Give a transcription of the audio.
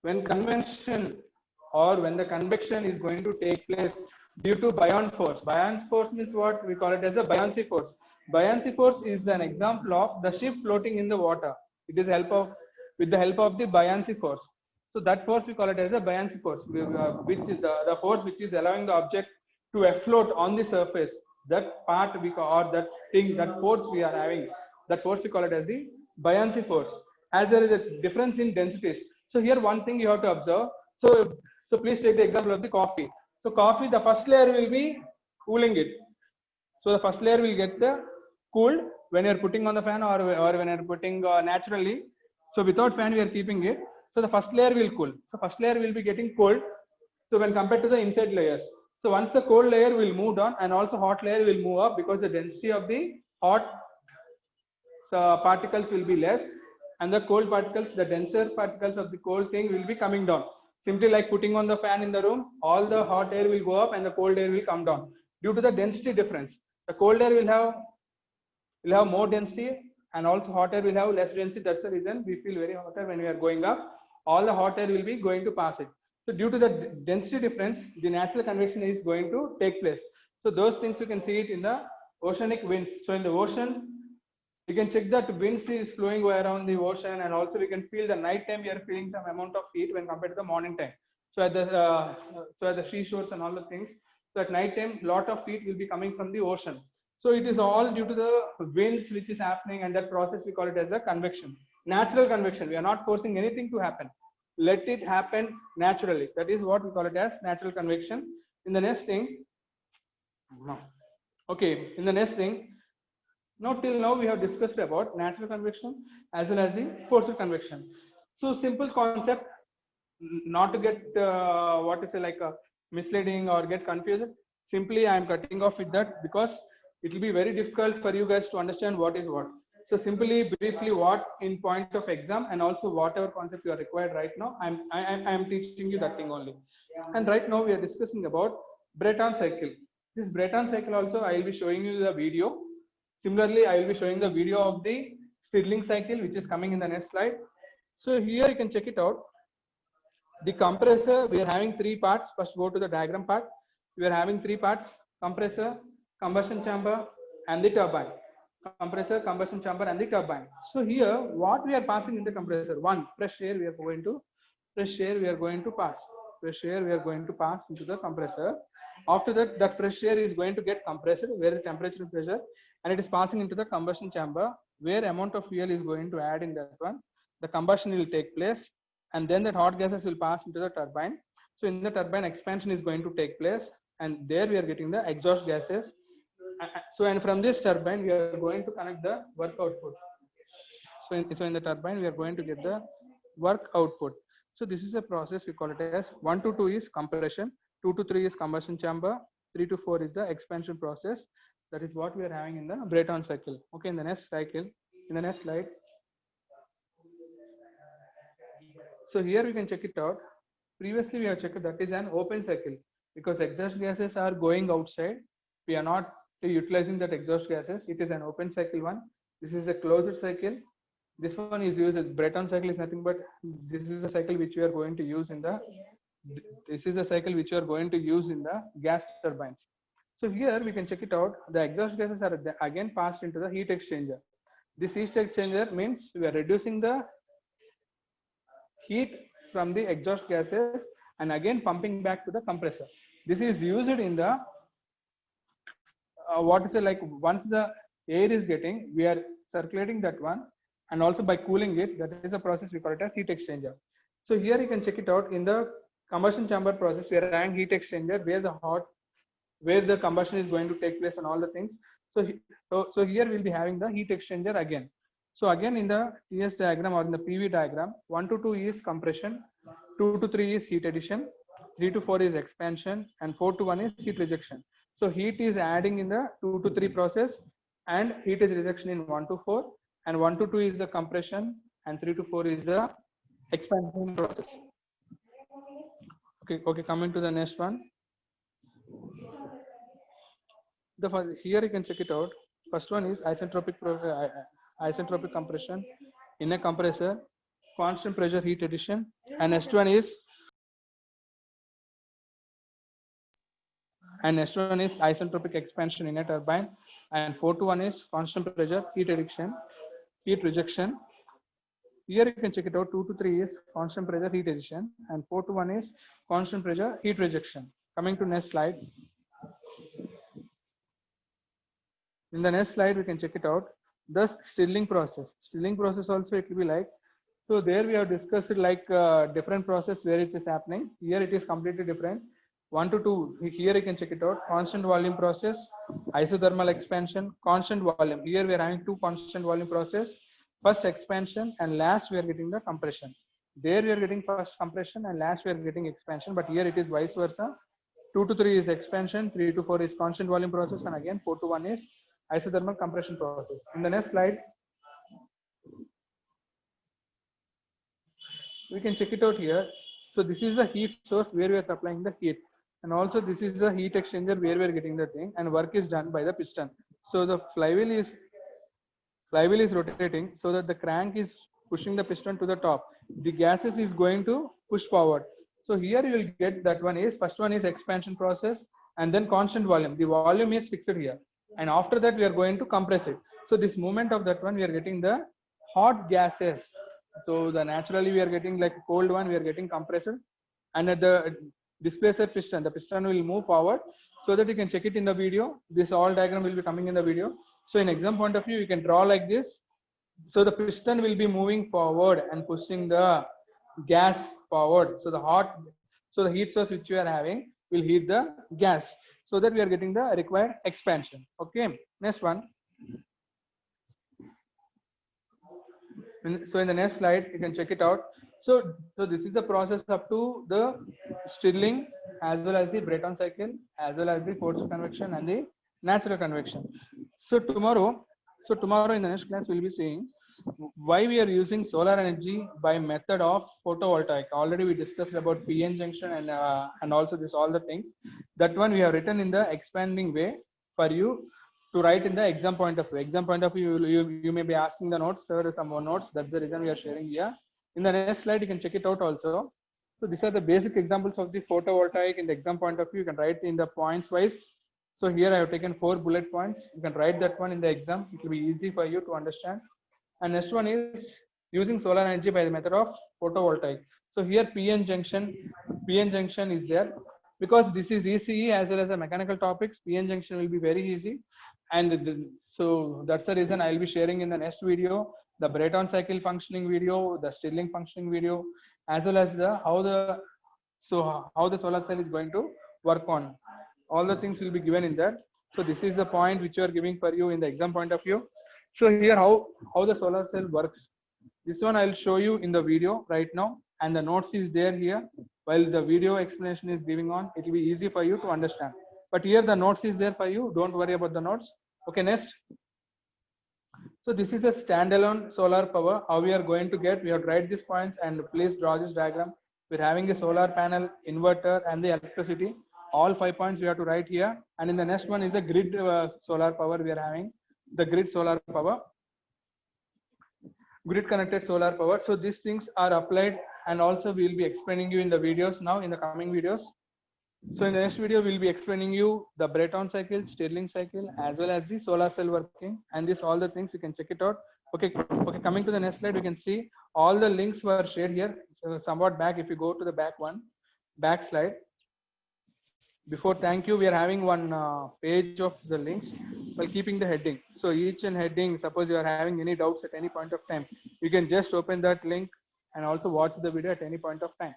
when convention or when the convection is going to take place due to buoyant force. Buoyant force means what? We call it as a buoyancy force. Buoyancy force is an example of the ship floating in the water. It is with the help of the buoyancy force. So that force we call it as a buoyancy force, which is the force which is allowing the object to afloat on the surface. That part we call, or that thing, that force we are having, that force we call it as the buoyancy force. As there is a difference in densities. So here one thing you have to observe. So please take the example of the coffee. So coffee, the first layer will be cooling it. So the first layer will get the cooled when you're putting on the fan, or when you're putting naturally. So without fan we are keeping it. So the first layer will cool. So first layer will be getting cold. So when compared to the inside layers. So once the cold layer will move down, and also hot layer will move up, because the density of the hot particles will be less, and the cold particles, the denser particles of the cold thing will be coming down. Simply like putting on the fan in the room, all the hot air will go up and the cold air will come down due to the density difference. The cold air will have more density, and also hot air will have less density. That's the reason we feel very hotter when we are going up. All the hot air will be going to pass it. So due to the density difference, the natural convection is going to take place. So those things you can see it in the oceanic winds. So in the ocean, you can check that winds is flowing around the ocean, and also we can feel the night time we are feeling some amount of heat when compared to the morning time. So at the seashores and all the things, so at night time lot of heat will be coming from the ocean. So it is all due to the winds which is happening, and that process we call it as a convection, natural convection. We are not forcing anything to happen, let it happen naturally. That is what we call it as natural convection. In the next thing, okay, in the next thing, now till now we have discussed about natural convection as well as the forced convection. So simple concept, not to get what to say, like misleading or get confused. Simply I am cutting off with that, because it will be very difficult for you guys to understand what is what. So simply briefly, what in point of exam, and also whatever concept you are required right now, I am teaching you that thing only. And right now we are discussing about Breton cycle. This Breton cycle also I will be showing you the video. Similarly, I will be showing the video of the Stirling cycle, which is coming in the next slide. So here you can check it out. The compressor, we are having three parts. First, go to the diagram part. We are having three parts: compressor, combustion chamber, and the turbine. Compressor, combustion chamber, and the turbine. So here, what we are passing in the compressor? One, fresh air we are going to pass. Fresh air we are going to pass into the compressor. After that, that fresh air is going to get compressed, where the temperature and pressure, and it is passing into the combustion chamber, where amount of fuel is going to add in that one. The combustion will take place, and then that hot gases will pass into the turbine. So in the turbine, expansion is going to take place, and there we are getting the exhaust gases. So and from this turbine, we are going to connect the work output. So in the turbine, we are going to get the work output. So this is a process, we call it as 1 to 2 is compression, 2 to 3 is combustion chamber, 3 to 4 is the expansion process. That is what we are having in the Breton cycle. Okay, in the next cycle, in the next slide. So here we can check it out. Previously we have checked that is an open cycle, because exhaust gases are going outside. We are not utilizing that exhaust gases. It is an open cycle one. This is a closed cycle. This one is used as Breton cycle is nothing but this is a cycle which we are going to use in the gas turbines. So here we can check it out. The exhaust gases are again passed into the heat exchanger. This heat exchanger means we are reducing the heat from the exhaust gases and again pumping back to the compressor. This is used in the like once the air is getting, we are circulating that one, and also by cooling it, that is a process we call it as heat exchanger. So here you can check it out. In the combustion chamber process, we are having heat exchanger where the combustion is going to take place and all the things. So here we'll be having the heat exchanger again. So again in the TS diagram or in the PV diagram, 1 to 2 is compression, 2 to 3 is heat addition, 3 to 4 is expansion, and 4 to 1 is heat rejection. So heat is adding in the 2 to 3 process, and heat is rejection in 1 to 4, and 1 to 2 is the compression, and 3 to 4 is the expansion process. Okay, coming to the next one. Here you can check it out. First one is isentropic compression in a compressor, constant pressure heat addition, And next one is isentropic expansion in a turbine. And 4-1 is constant pressure heat rejection. Here you can check it out. 2 to 3 is constant pressure heat addition, and 4 to 1 is constant pressure heat rejection. Coming to next slide. In the next slide, we can check it out. The stirring process. Stirring process also it will be like. So there we have discussed it like different process where it is happening. Here it is completely different. 1 to 2. Here you can check it out. Constant volume process, isothermal expansion, constant volume. Here we are having 2 constant volume process. First expansion and last we are getting the compression. There we are getting first compression and last we are getting expansion, but here it is vice versa. 2 to 3 is expansion, 3 to 4 is constant volume process, and again 4 to 1 is isothermal compression process. In the next slide, we can check it out here. So this is the heat source where we are supplying the heat, and also this is the heat exchanger where we are getting the thing, and work is done by the piston. So the flywheel is rotating so that the crank is pushing the piston to the top. The gases is going to push forward. So here you will get that one is first one is expansion process and then constant volume. The volume is fixed here, and after that we are going to compress it. So this movement of that one we are getting the hot gases. So the naturally we are getting like cold one we are getting compressor, and at the displacer piston the piston will move forward, so that you can check it in the video. This all diagram will be coming in the video. So in exam point of view, you can draw like this. So the piston will be moving forward and pushing the gas forward. So the heat source which we are having will heat the gas, so that we are getting the required expansion. Okay, next one. So in the next slide, you can check it out. So this is the process up to the Stirling, as well as the Brayton cycle, as well as the forced convection and the natural convection. So tomorrow in the next class we'll be seeing why we are using solar energy by method of photovoltaic. Already we discussed about PN junction and also this all the things. That one we have written in the expanding way for you to write in the exam point of view. Exam point of view, you may be asking the notes, sir, some more notes. That's the reason we are sharing here. In the next slide, you can check it out also. So these are the basic examples of the photovoltaic in the exam point of view. You can write in the points wise. So here I have taken 4 bullet points. You can write that one in the exam. It will be easy for you to understand. And next one is using solar energy by the method of photovoltaic. So here PN junction is there, because this is ECE as well as the mechanical topics. PN junction will be very easy, and so that's the reason I'll be sharing in the next video the Brayton cycle functioning video, the Stirling functioning video, as well as how the solar cell is going to work on. All the things will be given in that. So this is the point which we are giving for you in the exam point of view. So here how the solar cell works. This one I'll show you in the video right now, and the notes is there here. While the video explanation is giving on, it will be easy for you to understand. But here the notes is there for you. Don't worry about the notes. Okay, next. So this is the standalone solar power. How we are going to get? We have tried these points, and please draw this diagram. We're having a solar panel, inverter, and the electricity. All 5 points we have to write here. And in the next one is the grid solar power. We are having the grid solar power, grid connected solar power. So these things are applied, and also we will be explaining you in the videos now in the coming videos. So in the next video, we'll be explaining you the Brayton cycle, Stirling cycle, as well as the solar cell working, and this all the things you can check it out. Okay. Coming to the next slide, we can see all the links were shared here. So somewhat back, if you go to the back slide. Before thank you, we are having one page of the links while keeping the heading. So each and heading, suppose you are having any doubts at any point of time, you can just open that link and also watch the video at any point of time.